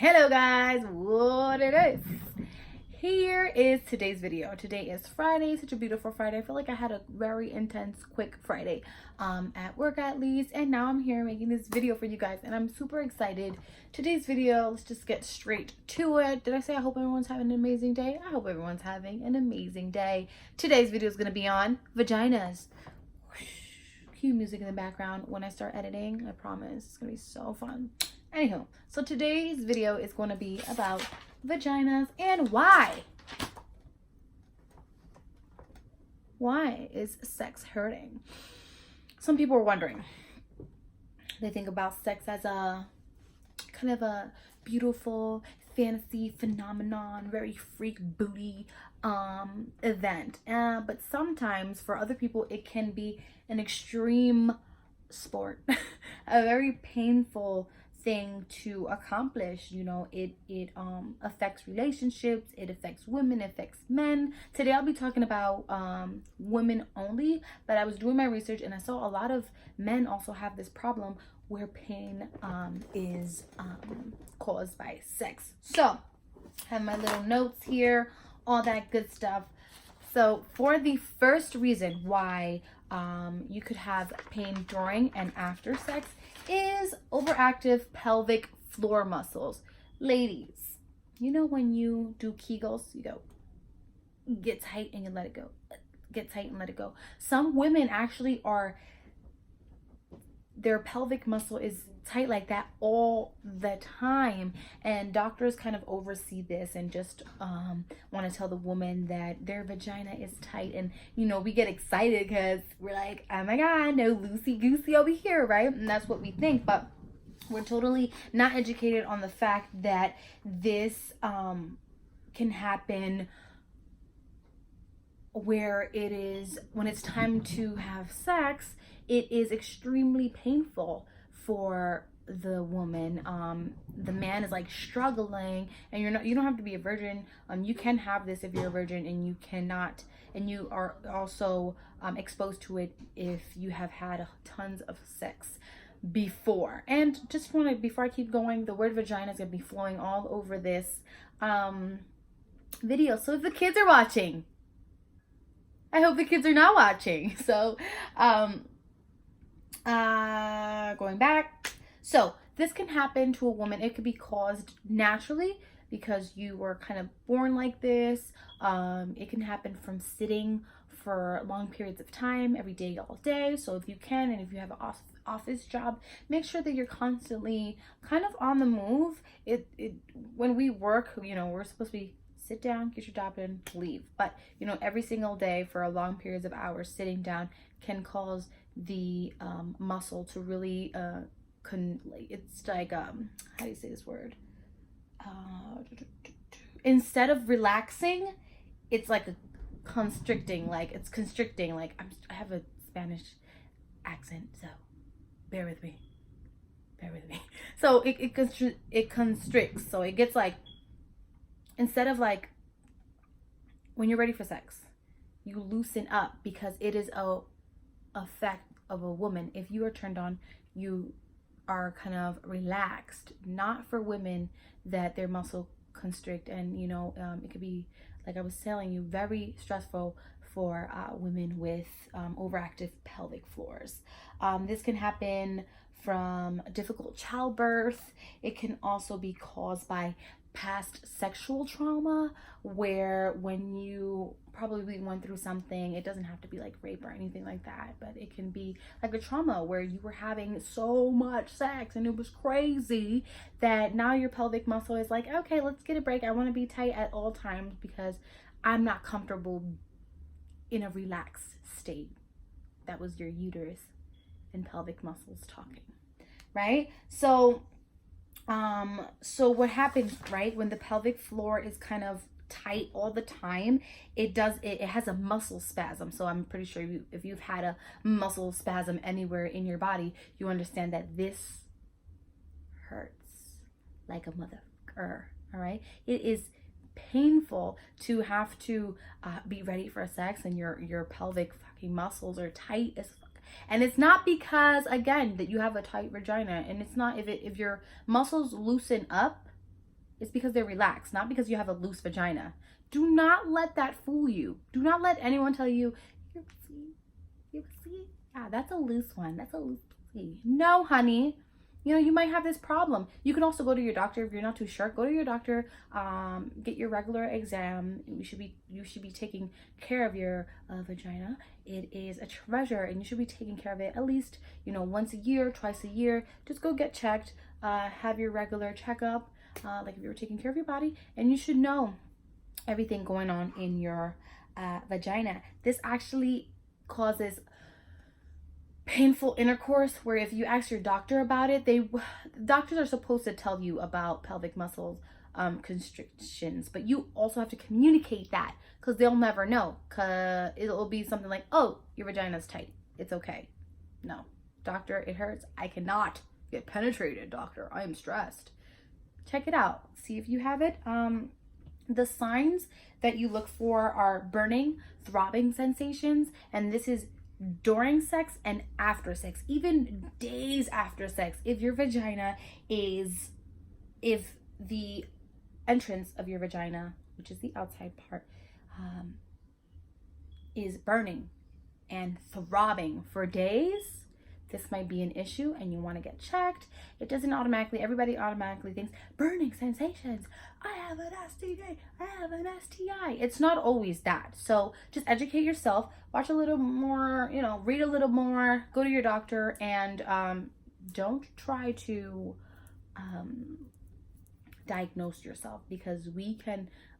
Hello guys, what it is? Here is today's video. Today is Friday, such a beautiful Friday. I feel like I had a very intense, quick Friday at work at least, and now I'm here making this video for you guys, and I'm super excited. Today's video, let's just get straight to it. Did I say I hope everyone's having an amazing day? I hope everyone's having an amazing day. Today's video is going to be on vaginas. Cue music in the background when I start editing. I promise it's going to be so fun. Anywho, so today's video is going to be about vaginas and why. Why is sex hurting? Some people are wondering. They think about sex as a kind of a beautiful fantasy phenomenon, very freak booty event. But sometimes for other people it can be an extreme sport, a very painful thing to accomplish. You know, it affects relationships, it affects women, it affects men. Today I'll be talking about women only, but I was doing my research and I saw a lot of men also have this problem where pain is caused by sex. So I have my little notes here, all that good stuff. So for the first reason why you could have pain during and after sex is overactive pelvic floor muscles. Ladies, you know when you do Kegels, you go, get tight and you let it go. Get tight and let it go. Some women actually are, their pelvic muscle is tight like that all the time, and doctors kind of oversee this and just want to tell the woman that their vagina is tight, and you know, we get excited because we're like, oh my god, no loosey goosey over here, right? And that's what we think, but we're totally not educated on the fact that this can happen where it is, when it's time to have sex, it is extremely painful for the woman. The man is like struggling, and you don't have to be a virgin. You can have this if you're a virgin, and you are also exposed to it if you have had tons of sex before. And just want to, before I keep going, the word vagina is gonna be flowing all over this video. So if the kids are watching, I hope the kids are not watching. So going back, so this can happen to a woman. It could be caused naturally because you were kind of born like this. It can happen from sitting for long periods of time, every day, all day. So if you can, and if you have an office job, make sure that you're constantly kind of on the move. When we work, you know, we're supposed to be sit down, get your job done, leave. But you know, every single day for a long periods of hours sitting down can cause the muscle to really it's like how do you say this word, instead of relaxing, it's like a constricting, like it's constricting. Like I have a Spanish accent, so bear with me. So it constricts, so it gets like, instead of like when you're ready for sex, you loosen up, because it is a effect of a woman. If you are turned on, you are kind of relaxed. Not for women that their muscle constrict, and you know, it could be, like I was telling you, very stressful for women with overactive pelvic floors. This can happen from difficult childbirth. It can also be caused by past sexual trauma, where when you probably went through something, it doesn't have to be like rape or anything like that, but it can be like a trauma where you were having so much sex and it was crazy that now your pelvic muscle is like, okay, let's get a break. I want to be tight at all times because I'm not comfortable in a relaxed state. That was your uterus and pelvic muscles talking, right? So what happens, right, when the pelvic floor is kind of tight all the time, it has a muscle spasm. So I'm pretty sure if you've had a muscle spasm anywhere in your body, you understand that this hurts like a motherfucker. All right, it is painful to have to be ready for sex and your pelvic fucking muscles are tight as fuck. And it's not because, again, that you have a tight vagina, and it's not, if your muscles loosen up, it's because they're relaxed, not because you have a loose vagina. Do not let that fool you. Do not let anyone tell you, you're pussy. Yeah, that's a loose one. That's a loose pussy. No, honey. You know, you might have this problem. You can also go to your doctor if you're not too sure. Go to your doctor, get your regular exam. You should be taking care of your vagina. It is a treasure, and you should be taking care of it at least, you know, once a year, twice a year. Just go get checked. Have your regular checkup, like if you were taking care of your body, and you should know everything going on in your vagina. This actually causes painful intercourse, where if you ask your doctor about it, doctors are supposed to tell you about pelvic muscles constrictions, but you also have to communicate that, because they'll never know, because it'll be something like, oh, your vagina's tight, it's okay. No, doctor, it hurts, I cannot get penetrated, doctor, I am stressed. Check it out, see if you have it. The signs that you look for are burning, throbbing sensations, and this is during sex and after sex, even days after sex. If the entrance of your vagina, which is the outside part, is burning and throbbing for days, this might be an issue and you want to get checked. It doesn't automatically, everybody automatically thinks burning sensations, I have an STD, I have an STI. It's not always that. So just educate yourself, watch a little more, you know, read a little more, go to your doctor, and don't try to diagnose yourself, because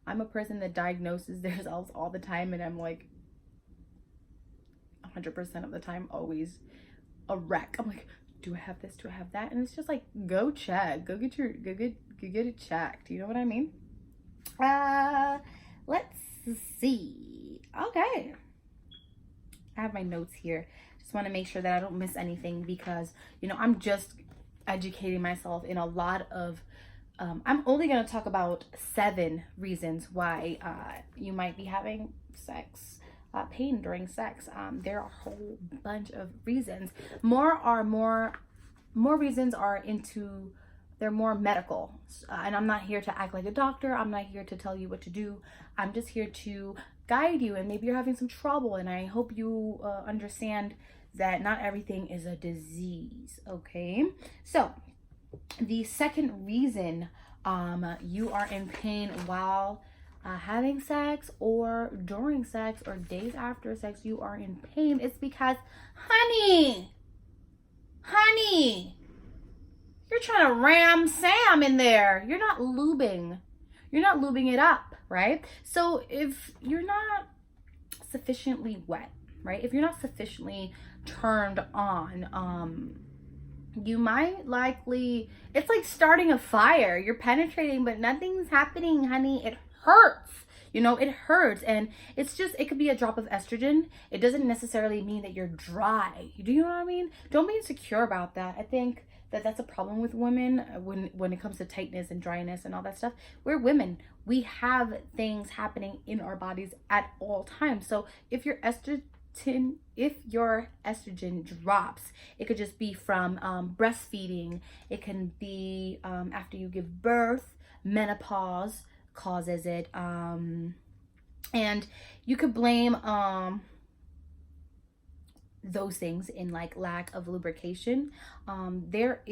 I'm a person that diagnoses themselves all the time, and I'm like 100% of the time always a wreck. I'm like, do I have this? Do I have that? And it's just like, go check. Go get it checked. You know what I mean? Let's see. Okay. I have my notes here. Just want to make sure that I don't miss anything, because, you know, I'm just educating myself in a lot of I'm only going to talk about 7 reasons why you might be having sex pain during sex. There are a whole bunch of reasons. More reasons are they're more medical, and I'm not here to act like a doctor. I'm not here to tell you what to do. I'm just here to guide you, and maybe you're having some trouble, and I hope you understand that not everything is a disease. Okay, so the second reason you are in pain while having sex, or during sex, or days after sex, you are in pain, it's because, honey, you're trying to ram Sam in there. You're not lubing it up, right? So if you're not sufficiently wet, right? If you're not sufficiently turned on, you might likely, it's like starting a fire. You're penetrating, but nothing's happening, honey. It hurts. You know, it hurts, and it's just, it could be a drop of estrogen. It doesn't necessarily mean that you're dry. Do you know what I mean? Don't be insecure about that. I think that's a problem with women when it comes to tightness and dryness and all that stuff. We're women. We have things happening in our bodies at all times. So if your estrogen drops, it could just be from breastfeeding. It can be after you give birth. Menopause causes it, and you could blame those things in like lack of lubrication. There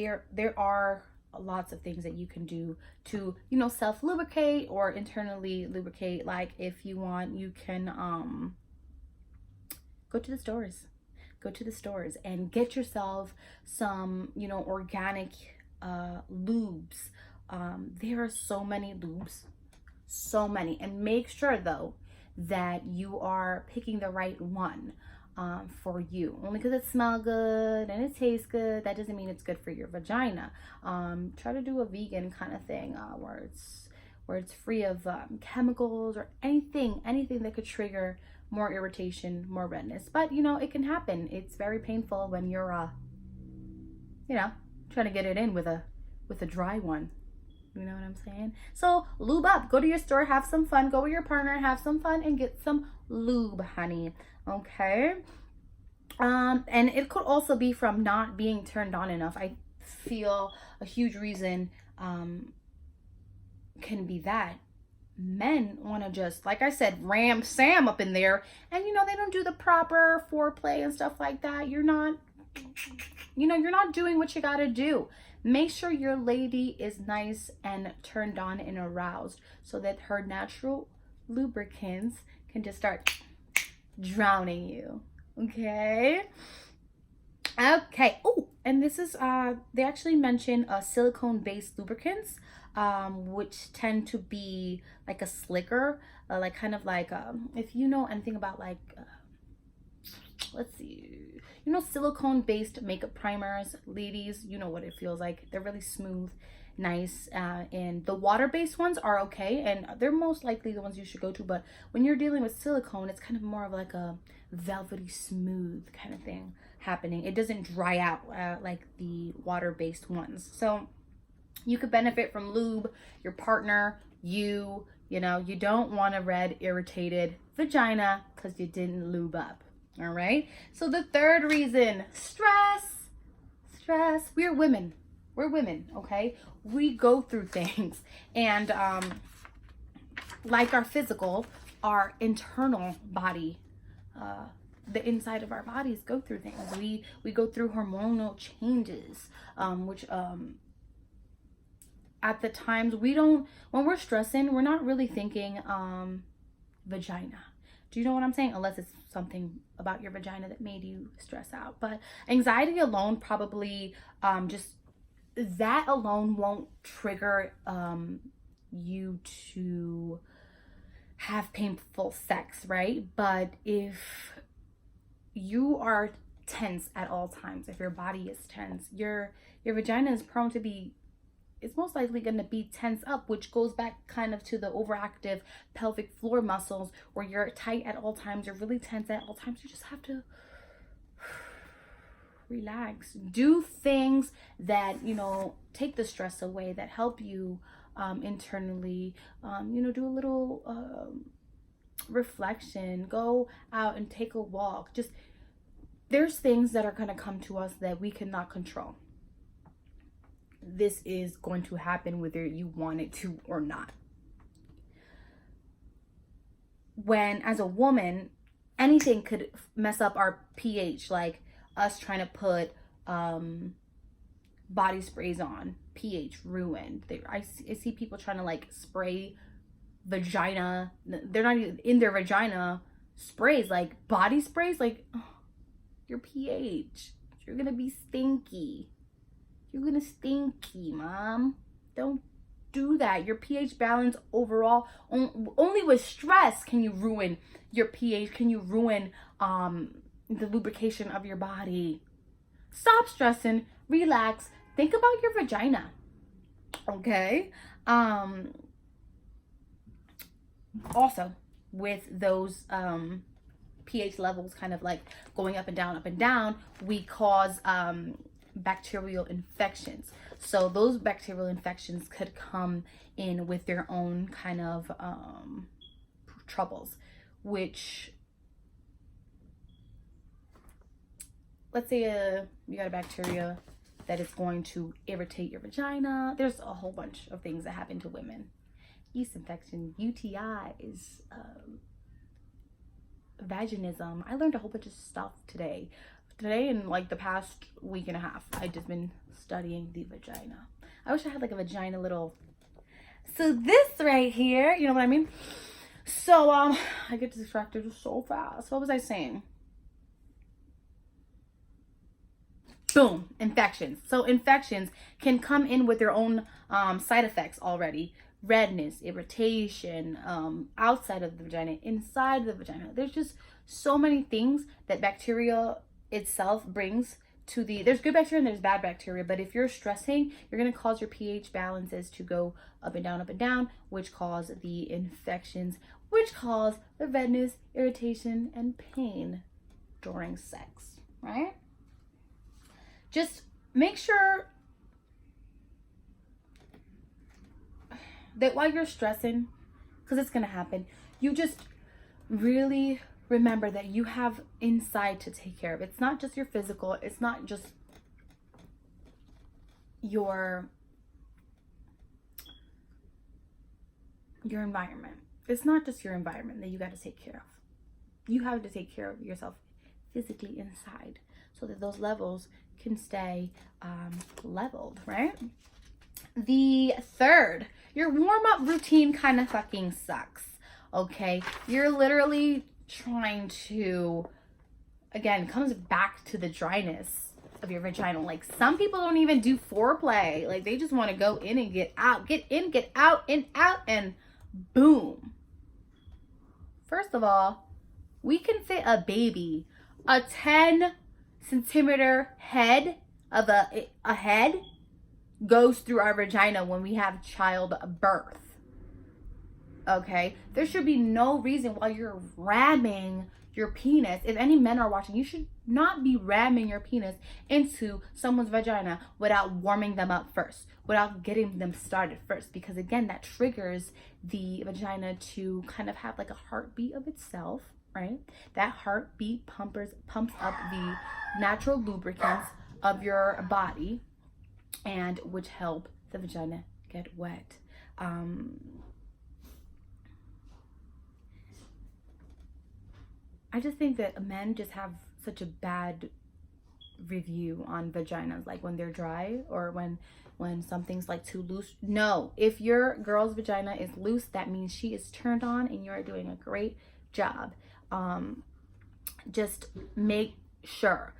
are lots of things that you can do to, you know, self lubricate or internally lubricate. Like if you want, you can go to the stores and get yourself some, you know, organic lubes. There are so many lubes, and make sure though that you are picking the right one for you. Only because it smells good and it tastes good, that doesn't mean it's good for your vagina. Try to do a vegan kind of thing where it's free of chemicals or anything that could trigger more irritation, more redness. But you know, it can happen. It's very painful when you're you know, trying to get it in with a dry one. You know what I'm saying? So lube up. Go to your store, have some fun. Go with your partner, have some fun, and get some lube, honey. Okay? And it could also be from not being turned on enough. I feel a huge reason can be that men want to just, like I said, ram Sam up in there, and you know, they don't do the proper foreplay and stuff like that. You're not, you know, you're not doing what you got to do. Make sure your lady is nice and turned on and aroused so that her natural lubricants can just start drowning you. Okay. Oh, and this is they actually mention silicone based lubricants, which tend to be like a slicker, like kind of like if you know anything about like let's see, you know, silicone based makeup primers, ladies, you know what it feels like. They're really smooth, nice, and the water based ones are okay, and they're most likely the ones you should go to. But when you're dealing with silicone, it's kind of more of like a velvety smooth kind of thing happening. It doesn't dry out like the water based ones. So you could benefit from lube, your partner, you know, you don't want a red irritated vagina because you didn't lube up. All right. So the third reason, stress. We're women, okay? We go through things, and like our physical, our internal body, the inside of our bodies go through things. We go through hormonal changes, which at the times when we're stressing, we're not really thinking vagina. Do you know what I'm saying? Unless it's something about your vagina that made you stress out. But anxiety alone probably just that alone won't trigger you to have painful sex, right? But if you are tense at all times, if your body is tense, your vagina is prone to be, it's most likely going to be tense up, which goes back kind of to the overactive pelvic floor muscles, where you're tight at all times, you're really tense at all times. You just have to relax, do things that, you know, take the stress away, that help you internally, you know, do a little reflection, go out and take a walk. Just, there's things that are going to come to us that we cannot control. This is going to happen whether you want it to or not. When, as a woman, anything could mess up our pH, like us trying to put body sprays on, pH ruined. I see people trying to like spray vagina, they're not even in their vagina, sprays, like body sprays, like, oh, your pH, you're gonna be stinky. You're gonna stinky, mom. Don't do that. Your pH balance overall, only with stress can you ruin your pH, can you ruin the lubrication of your body. Stop stressing, relax, think about your vagina, okay? Also, with those pH levels kind of like going up and down, we cause bacterial infections. So those bacterial infections could come in with their own kind of troubles, which, let's say you got a bacteria that is going to irritate your vagina. There's a whole bunch of things that happen to women. Yeast infection, UTIs, vaginism. I learned a whole bunch of stuff today in like the past week and a half. I've just been studying the vagina. I wish I had like a vagina little, so this right here, you know what I mean? So I get distracted so fast. What was I saying? Boom, infections. So infections can come in with their own side effects already. Redness, irritation, outside of the vagina, inside the vagina. There's just so many things that bacteria itself brings to the, there's good bacteria and there's bad bacteria, but if you're stressing, you're going to cause your pH balances to go up and down, which cause the infections, which cause the redness, irritation, and pain during sex, right? Just make sure that while you're stressing, because it's going to happen, you just really remember that you have inside to take care of. It's not just your physical. It's not just your your environment. It's not just your environment that you got to take care of. You have to take care of yourself physically inside so that those levels can stay leveled, right? The third, your warm-up routine kind of fucking sucks, okay? You're literally trying to, again, comes back to the dryness of your vagina. Like, some people don't even do foreplay. Like, they just want to go in and get out. Get in, get out, in, out, and boom. First of all, we can fit a baby. A 10 centimeter head of a head goes through our vagina when we have childbirth. Okay? There should be no reason why you're ramming your penis. If any men are watching, you should not be ramming your penis into someone's vagina without warming them up first, without getting them started first, because again, that triggers the vagina to kind of have like a heartbeat of itself, right? That heartbeat pumps up the natural lubricants of your body, and which help the vagina get wet. I just think that men just have such a bad review on vaginas, like when they're dry or when something's like too loose. No, if your girl's vagina is loose, that means she is turned on and you're doing a great job. Just make sure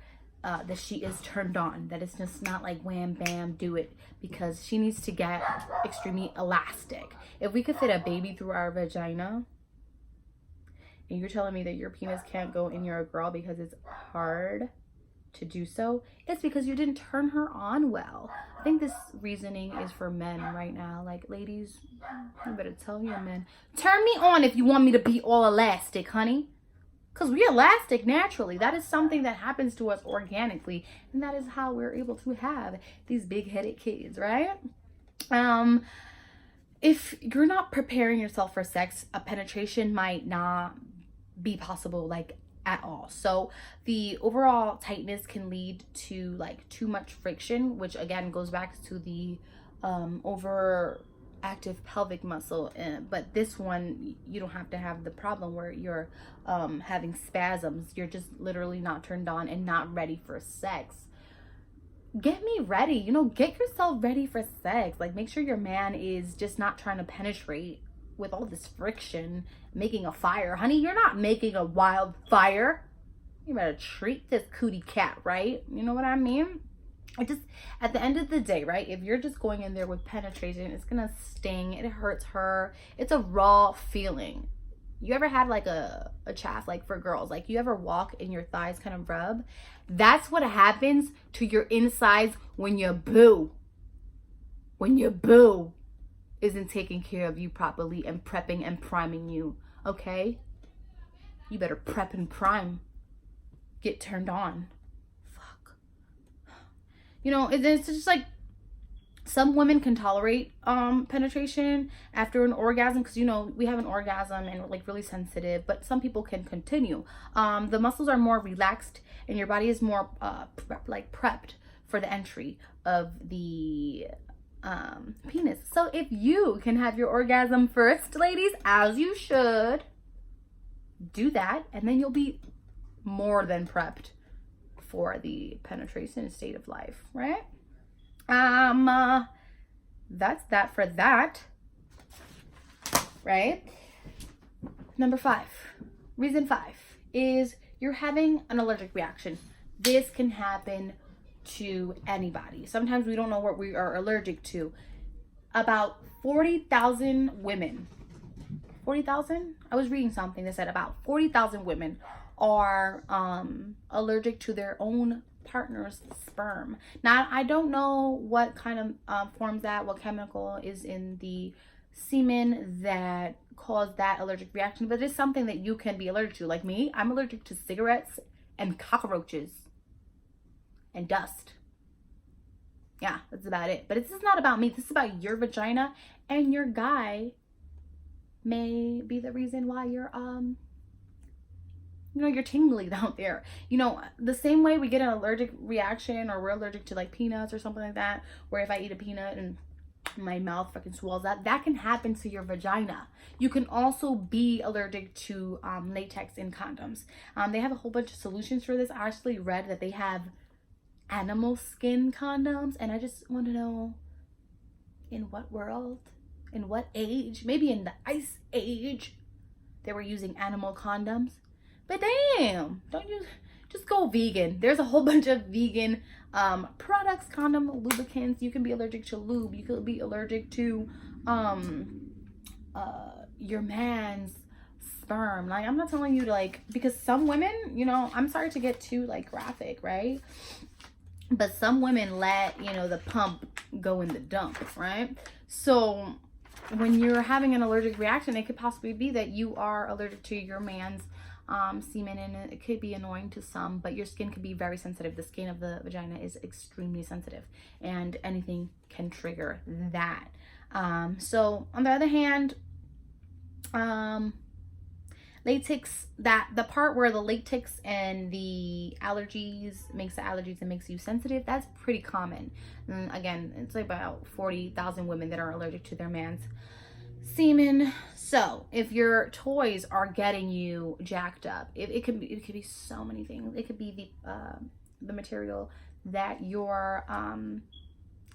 that she is turned on, that it's just not like wham bam do it, because she needs to get extremely elastic. If we could fit a baby through our vagina, and you're telling me that your penis can't go in your girl because it's hard to do so, it's because you didn't turn her on well. I think this reasoning is for men right now. Like, ladies, you better tell your men, turn me on if you want me to be all elastic, honey. Because we're elastic naturally. That is something that happens to us organically. And that is how we're able to have these big-headed kids, right? If you're not preparing yourself for sex, a penetration might not be possible, like, at all. So the overall tightness can lead to like too much friction, which again goes back to the overactive pelvic muscle. But this one, you don't have to have the problem where you're having spasms. You're just literally not turned on and not ready for sex. Get me ready, you know, get yourself ready for sex. Like, make sure your man is just not trying to penetrate with all this friction, making a fire. Honey, you're not making a wildfire. You better treat this cootie cat right. You know what I mean? I just, at the end of the day, right, if you're just going in there with penetration, it's gonna sting, it hurts her, it's a raw feeling. You ever had like a chaff, like for girls, like you ever walk and your thighs kind of rub? That's what happens to your insides when your boo isn't taking care of you properly and prepping and priming you, okay? You better prep and prime. Get turned on. Fuck. You know, it's just like, some women can tolerate penetration after an orgasm, because, you know, we have an orgasm and we're like really sensitive, but some people can continue. The muscles are more relaxed and your body is more prepped for the entry of the penis. So if you can have your orgasm first, ladies, as you should, do that, and then you'll be more than prepped for the penetration state of life, right? That's that for that, right? Number 5, reason 5 is you're having an allergic reaction. This can happen to anybody. Sometimes we don't know what we are allergic to. About 40,000 women, 40,000? I was reading something that said about 40,000 women are allergic to their own partner's sperm. Now, I don't know what kind of forms that, what chemical is in the semen that caused that allergic reaction, but it's something that you can be allergic to. Like me, I'm allergic to cigarettes and cockroaches and dust. Yeah, that's about it. But this is not about me. This is about your vagina, and your guy may be the reason why you're you know, you're tingly out there. You know, the same way we get an allergic reaction, or we're allergic to like peanuts or something like that, where if I eat a peanut and my mouth fucking swells up. That can happen to your vagina. You can also be allergic to latex in condoms. They have a whole bunch of solutions for this. I actually read that they have animal skin condoms, and I just want to know, in what world, in what age, maybe in the ice age, they were using animal condoms. But damn, don't you just go vegan? There's a whole bunch of vegan products, condom, lubricants. You can be allergic to lube. You could be allergic to your man's sperm. Like, I'm not telling you to, like, because some women, you know, I'm sorry to get too like graphic, right? But some women let, you know, the pump go in the dump, right? So when you're having an allergic reaction, it could possibly be that you are allergic to your man's semen, and it could be annoying to some, but your skin could be very sensitive. The skin of the vagina is extremely sensitive, and anything can trigger that. So on the other hand, latex, that the part where the latex and the allergies makes the allergies and makes you sensitive, that's pretty common. And again, it's like about 40,000 women that are allergic to their man's semen. So if your toys are getting you jacked up, it could be so many things. It could be the material that your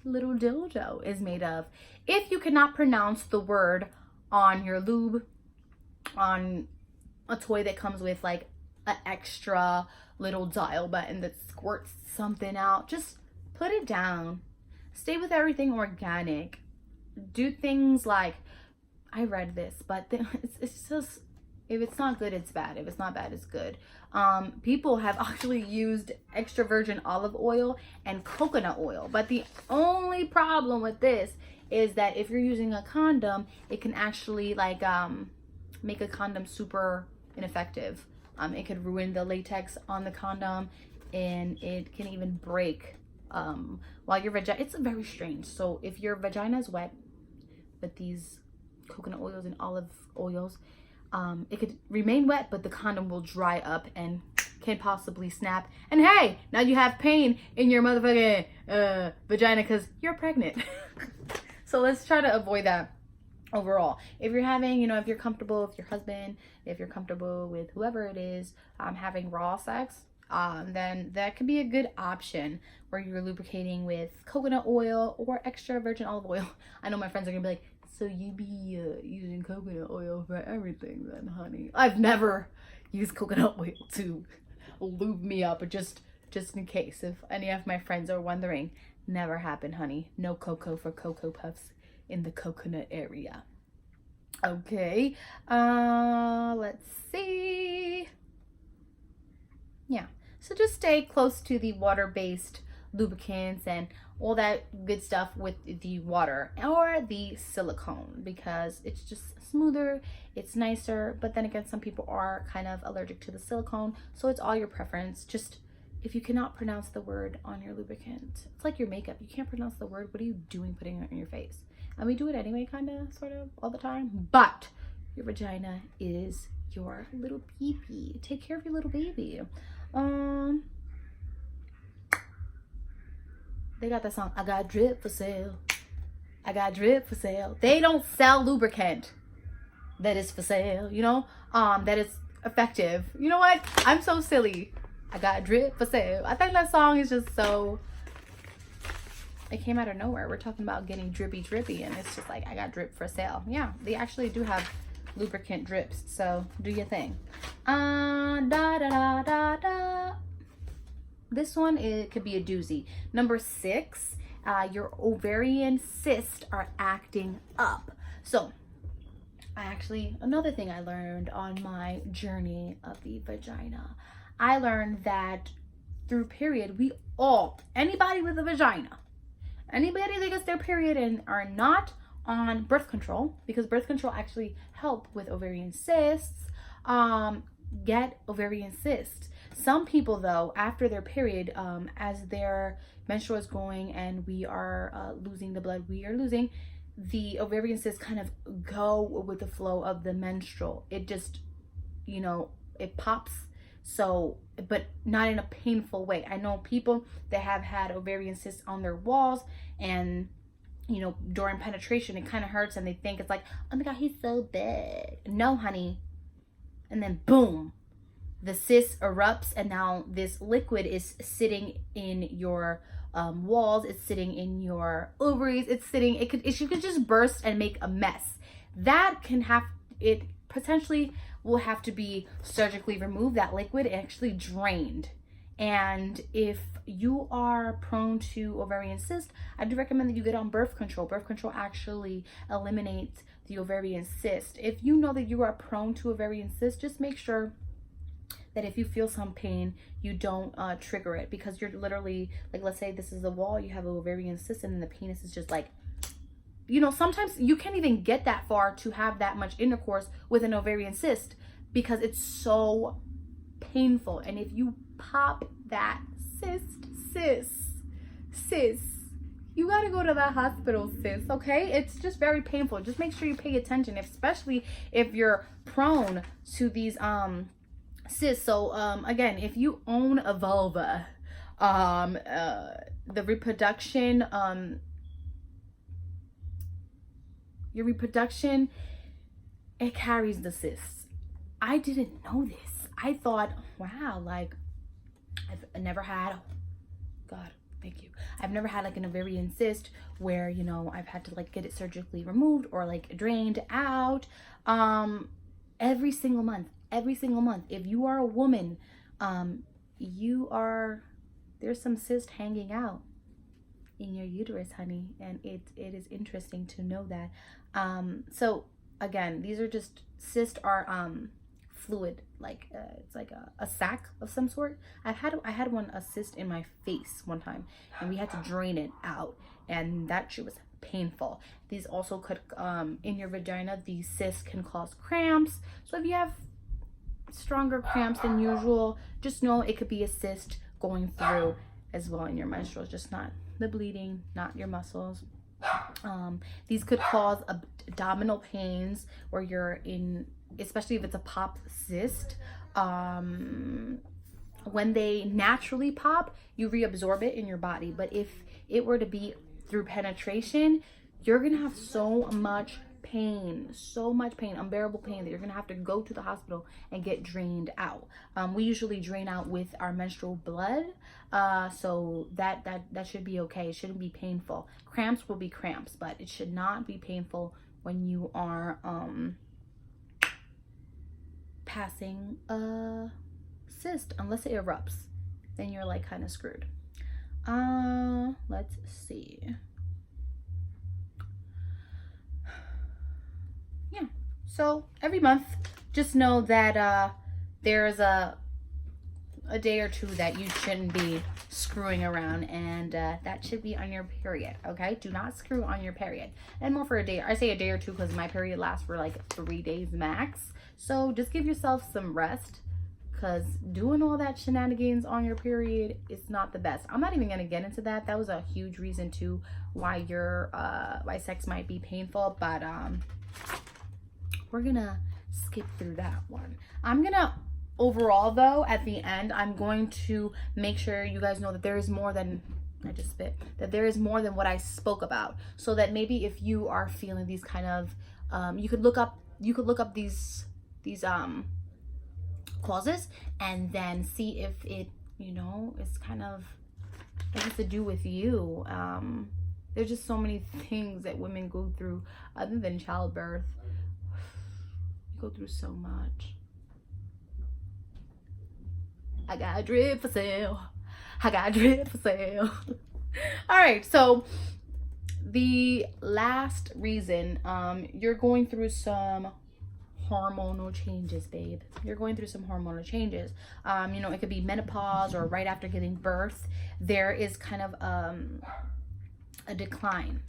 little dildo is made of. If you cannot pronounce the word on your lube, on a toy that comes with like an extra little dial button that squirts something out, just put it down. Stay with everything organic. Do things like, I read this, but it's just, if it's not good, it's bad. If it's not bad, it's good. People have actually used extra virgin olive oil and coconut oil, but the only problem with this is that if you're using a condom, it can actually like make a condom super ineffective. It could ruin the latex on the condom, and it can even break while your vagina, it's very strange. So if your vagina is wet with these coconut oils and olive oils, it could remain wet, but the condom will dry up and can possibly snap. And hey, now you have pain in your motherfucking vagina because you're pregnant. So let's try to avoid that overall. If you're having, you know, if you're comfortable with your husband, if you're comfortable with whoever it is, having raw sex, then that could be a good option where you're lubricating with coconut oil or extra virgin olive oil. I know my friends are gonna be like, so you be using coconut oil for everything then, honey? I've never used coconut oil to lube me up, but just in case, if any of my friends are wondering, never happened, honey. No cocoa for Cocoa Puffs in the coconut area. Okay, let's see. Yeah, so just stay close to the water-based lubricants and all that good stuff with the water or the silicone, because it's just smoother, it's nicer. But then again, some people are kind of allergic to the silicone, so it's all your preference. Just, if you cannot pronounce the word on your lubricant, it's like your makeup. You can't pronounce the word, what are you doing putting it on your face? And we do it anyway, kind of, sort of, all the time. But your vagina is your little pee-pee. Take care of your little baby. They got that song, I got drip for sale. I got drip for sale. They don't sell lubricant that is for sale, you know, that is effective. You know what? I'm so silly. I got drip for sale. I think that song is just so, it came out of nowhere. We're talking about getting drippy, and it's just like, I got drip for sale. Yeah, they actually do have lubricant drips, so do your thing. This one, it could be a doozy. Number 6, your ovarian cysts are acting up. So another thing I learned on my journey of the vagina, I learned that through period, anybody with a vagina, anybody that gets their period and are not on birth control, because birth control actually help with ovarian cysts, get ovarian cysts. Some people, though, after their period, as their menstrual is going and we are losing the blood we are losing, the ovarian cysts kind of go with the flow of the menstrual. It just, you know, it pops. So, but not in a painful way. I know people that have had ovarian cysts on their walls, and you know, during penetration, it kind of hurts and they think it's like, oh my God, he's so big. No, honey. And then boom, the cyst erupts, and now this liquid is sitting in your walls. It's sitting in your ovaries. She could just burst and make a mess. That can have, it potentially will have to be surgically removed, that liquid, actually drained. And if you are prone to ovarian cyst, I do recommend that you get on birth control. Birth control actually eliminates the ovarian cyst. If you know that you are prone to ovarian cyst, just make sure that if you feel some pain, you don't trigger it, because you're literally, like, let's say this is the wall, you have an ovarian cyst, and then the penis is just like, you know, sometimes you can't even get that far to have that much intercourse with an ovarian cyst because it's so painful. And if you pop that cyst, you gotta go to the hospital, sis, okay? It's just very painful. Just make sure you pay attention, especially if you're prone to these cysts. So again, if you own a vulva, the reproduction, your reproduction, it carries the cysts. I didn't know this. I thought, wow, like, I've never had, God, thank you. I've never had like an ovarian cyst where, you know, I've had to like get it surgically removed or like drained out. Every single month, if you are a woman, there's some cyst hanging out in your uterus, honey, and it is interesting to know that. So again, these are just, cysts are fluid, like it's like a sac of some sort. I had a cyst in my face one time, and we had to drain it out, and that shit was painful. These also could in your vagina, these cysts can cause cramps. So if you have stronger cramps than usual, just know it could be a cyst going through as well in your menstruals, just not the bleeding, not your muscles. These could cause abdominal pains where you're in, especially if it's a popped cyst. When they naturally pop, you reabsorb it in your body. But if it were to be through penetration, you're gonna have so much pain, unbearable pain, that you're gonna have to go to the hospital and get drained out. We usually drain out with our menstrual blood, so that should be okay. It shouldn't be painful. Cramps will be cramps, but it should not be painful when you are passing a cyst, unless it erupts. Then you're like kind of screwed. Let's see. Yeah, so every month, just know that there's a day or two that you shouldn't be screwing around, and that should be on your period. Okay, do not screw on your period. And more for a day. I say a day or two because my period lasts for like 3 days max. So just give yourself some rest, because doing all that shenanigans on your period is not the best. I'm not even gonna get into that. That was a huge reason too why your why sex might be painful, but we're gonna skip through that one. I'm gonna, overall though, at the end, I'm going to make sure you guys know that there is more than, I just spit, that there is more than what I spoke about, so that maybe if you are feeling these kind of you could look up these causes, and then see if it, you know, it's kind of, it has to do with you. There's just so many things that women go through other than childbirth. You go through so much. I got a drip for sale. I got a drip for sale. All right, so the last reason, you're going through some hormonal changes, babe. You're going through some hormonal changes. You know, it could be menopause or right after giving birth. There is kind of a decline,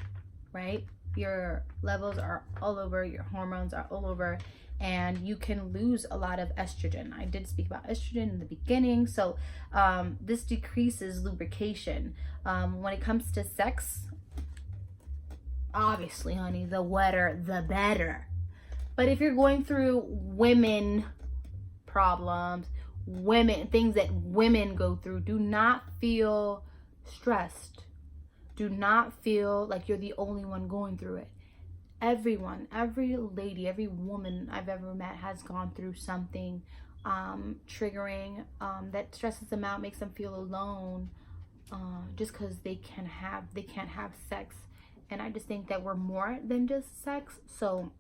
right? Your levels are all over, your hormones are all over, and you can lose a lot of estrogen. I did speak about estrogen in the beginning. So this decreases lubrication. When it comes to sex, obviously, honey, the wetter, the better. But if you're going through women problems, things that women go through, do not feel stressed. Do not feel like you're the only one going through it. Everyone, every lady, every woman I've ever met has gone through something triggering that stresses them out, makes them feel alone, just because they can't have sex. And I just think that we're more than just sex. So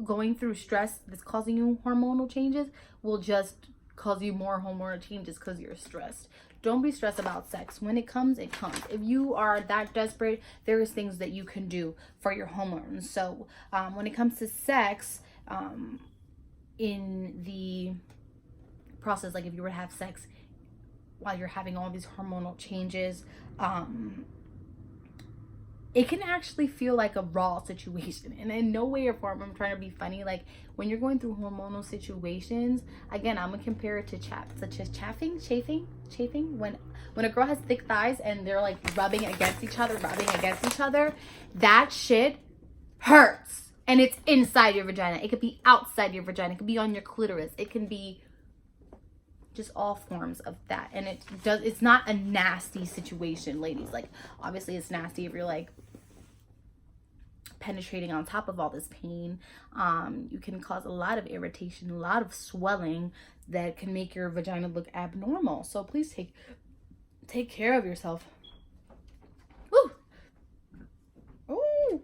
going through stress that's causing you hormonal changes will just cause you more hormonal changes because you're stressed. Don't be stressed about sex. When it comes, it comes. If you are that desperate, there is things that you can do for your hormones. So when it comes to sex, in the process, like if you were to have sex while you're having all these hormonal changes, it can actually feel like a raw situation. And in no way or form I'm trying to be funny. Like when you're going through hormonal situations, again, I'm gonna compare it to chafing. When a girl has thick thighs and they're like rubbing against each other, that shit hurts. And it's inside your vagina. It could be outside your vagina. It could be on your clitoris. It can be just all forms of that. And it's not a nasty situation, ladies. Like obviously it's nasty if you're like penetrating on top of all this pain. You can cause a lot of irritation, a lot of swelling that can make your vagina look abnormal. So please take care of yourself. Woo! Ooh.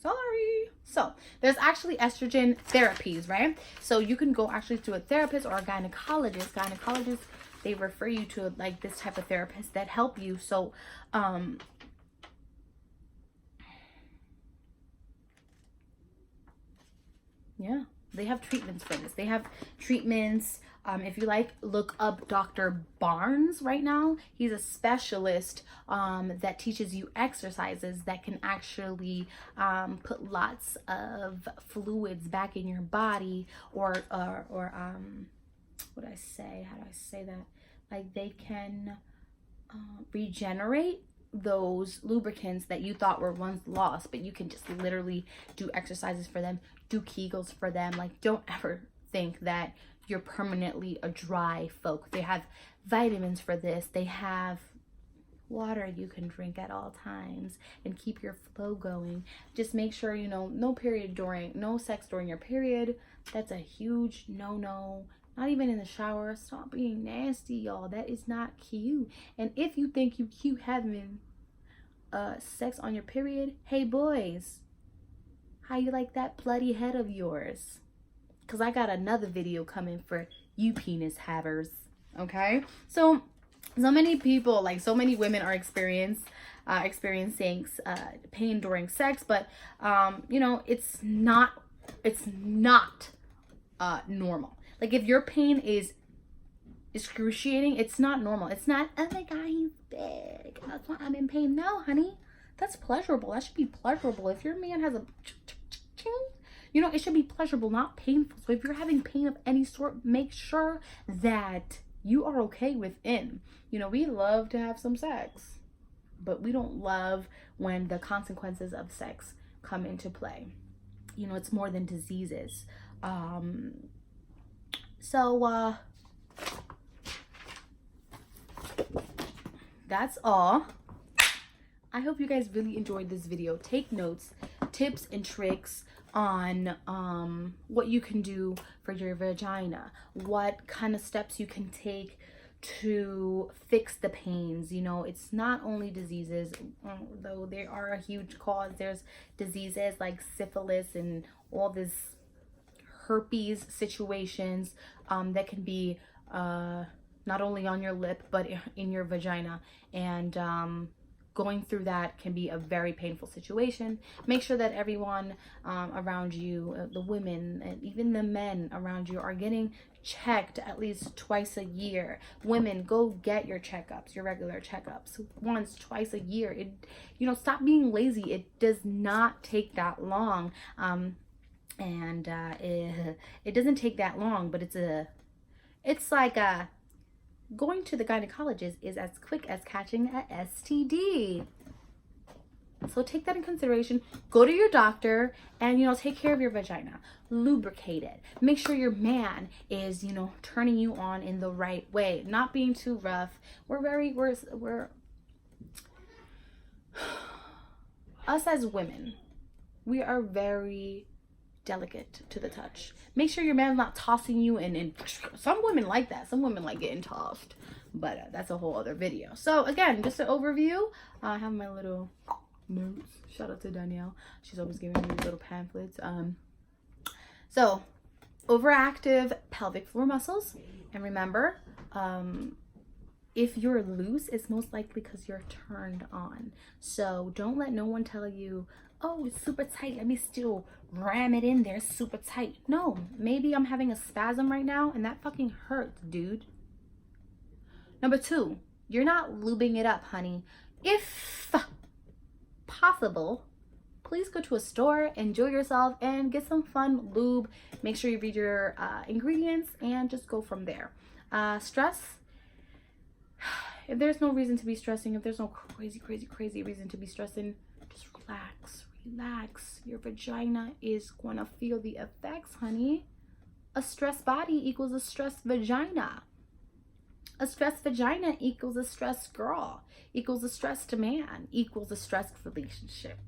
Sorry. So there's actually estrogen therapies, right? So you can go actually to a therapist or a gynecologist. Gynecologists, they refer you to like this type of therapist that help you. So yeah, they have treatments for this. They have treatments. If you like, look up Dr. Barnes right now. He's a specialist that teaches you exercises that can actually put lots of fluids back in your body, or what do I say? How do I say that? Like they can regenerate those lubricants that you thought were once lost, but you can just literally do exercises for them, do Kegels for them. Like don't ever think that you're permanently a dry folk. They have vitamins for this. They have water you can drink at all times and keep your flow going. Just make sure, you know, no sex during your period. That's a huge no. Not even in the shower. Stop being nasty, y'all. That is not cute. And if you think you cute having sex on your period, hey boys, how you like that bloody head of yours? Because I got another video coming for you penis havers. Okay, so many people, like so many women are experiencing pain during sex, but you know, it's not normal. Like if your pain is excruciating, it's not normal. It's not, oh my god, he's big, that's why I'm in pain. No, honey, that's pleasurable. That should be pleasurable. If your man has a you know, it should be pleasurable, not painful. So if you're having pain of any sort, make sure that you are okay within. You know, we love to have some sex, but we don't love when the consequences of sex come into play. You know, it's more than diseases. So that's all. I hope you guys really enjoyed this video. Take notes, tips and tricks on what you can do for your vagina, what kind of steps you can take to fix the pains. You know, it's not only diseases, though they are a huge cause. There's diseases like syphilis and all this herpes situations that can be not only on your lip but in your vagina, and going through that can be a very painful situation. Make sure that everyone around you, the women and even the men around you, are getting checked at least twice a year. Women, go get your checkups, your regular checkups, once, twice a year. You know, stop being lazy. It does not take that long. It doesn't take that long, but it's like going to the gynecologist is as quick as catching a STD. So take that in consideration. Go to your doctor and, you know, take care of your vagina. Lubricate it. Make sure your man is, you know, turning you on in the right way, not being too rough. We're us as women, we are very delicate to the touch. Make sure your man's not tossing you and some women like that. Some women like getting tossed, but that's a whole other video. So again, just an overview. I have my little notes. Shout out to Danielle. She's always giving me little pamphlets. So overactive pelvic floor muscles. And remember, if you're loose, it's most likely because you're turned on. So don't let no one tell you, oh, it's super tight, let me still ram it in there super tight. No, maybe I'm having a spasm right now and that fucking hurts, dude. Number 2, you're not lubing it up, honey. If possible, please go to a store, enjoy yourself, and get some fun lube. Make sure you read your ingredients and just go from there. Stress. If there's no reason to be stressing, if there's no crazy reason to be stressing, just relax. Your vagina is gonna feel the effects, honey. A stressed body equals a stressed vagina. A stressed vagina equals a stressed girl, equals a stressed man, equals a stressed relationship.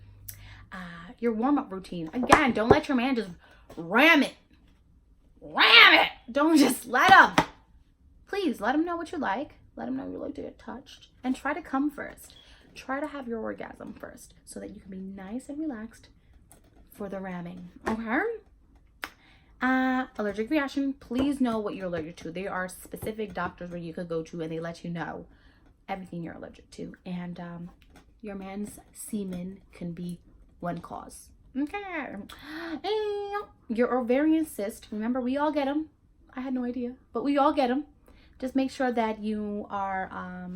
Your warm-up routine. Again, don't let your man just ram it. Don't just let him. Please let him know what you like. Let him know you like to get touched. And try to come first. Try to have your orgasm first so that you can be nice and relaxed for the ramming. Okay? Allergic reaction. Please know what you're allergic to. There are specific doctors where you could go to and they let you know everything you're allergic to. And your man's semen can be one cause. Okay. And your ovarian cyst. Remember, we all get them. I had no idea, but we all get them. Just make sure that you are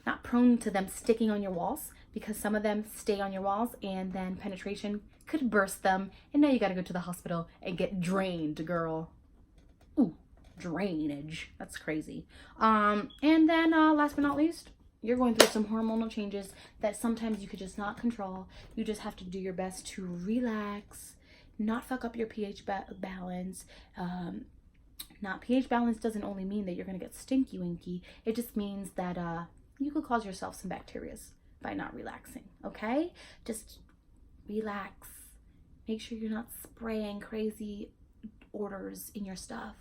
not prone to them sticking on your walls, because some of them stay on your walls and then penetration could burst them. And now you got to go to the hospital and get drained, girl. Ooh, drainage. That's crazy. And then last but not least, you're going through some hormonal changes that sometimes you could just not control. You just have to do your best to relax, not fuck up your pH balance. Not pH balance doesn't only mean that you're going to get stinky winky. It just means that you could cause yourself some bacteria by not relaxing, okay? Just relax. Make sure you're not spraying crazy odors in your stuff.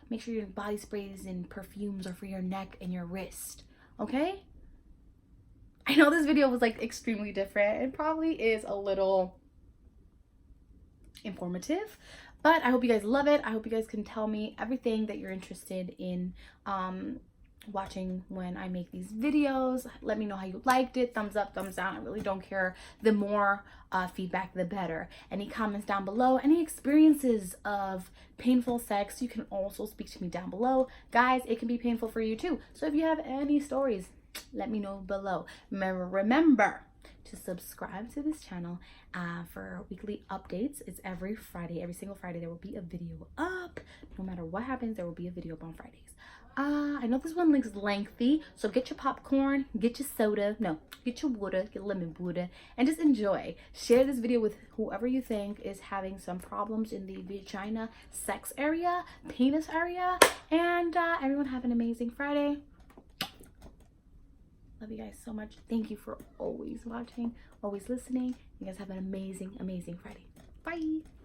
Make sure your body sprays and perfumes are for your neck and your wrist, okay? I know this video was like extremely different. It probably is a little informative, but I hope you guys love it. I hope you guys can tell me everything that you're interested in watching when I make these videos. Let me know how you liked it. Thumbs up, thumbs down. I really don't care. The more feedback, the better. Any comments down below, any experiences of painful sex, you can also speak to me down below. Guys, it can be painful for you too. So if you have any stories, let me know below. Remember to subscribe to this channel for weekly updates. It's every Friday. Every single Friday there will be a video up. No matter what happens, there will be a video up on Fridays. I know this one looks lengthy, so get your popcorn, get your soda, get your water, get lemon water, and just enjoy. Share this video with whoever you think is having some problems in the vagina, sex area, penis area, and everyone have an amazing Friday. Love you guys so much. Thank you for always watching, always listening. You guys have an amazing, amazing Friday. Bye.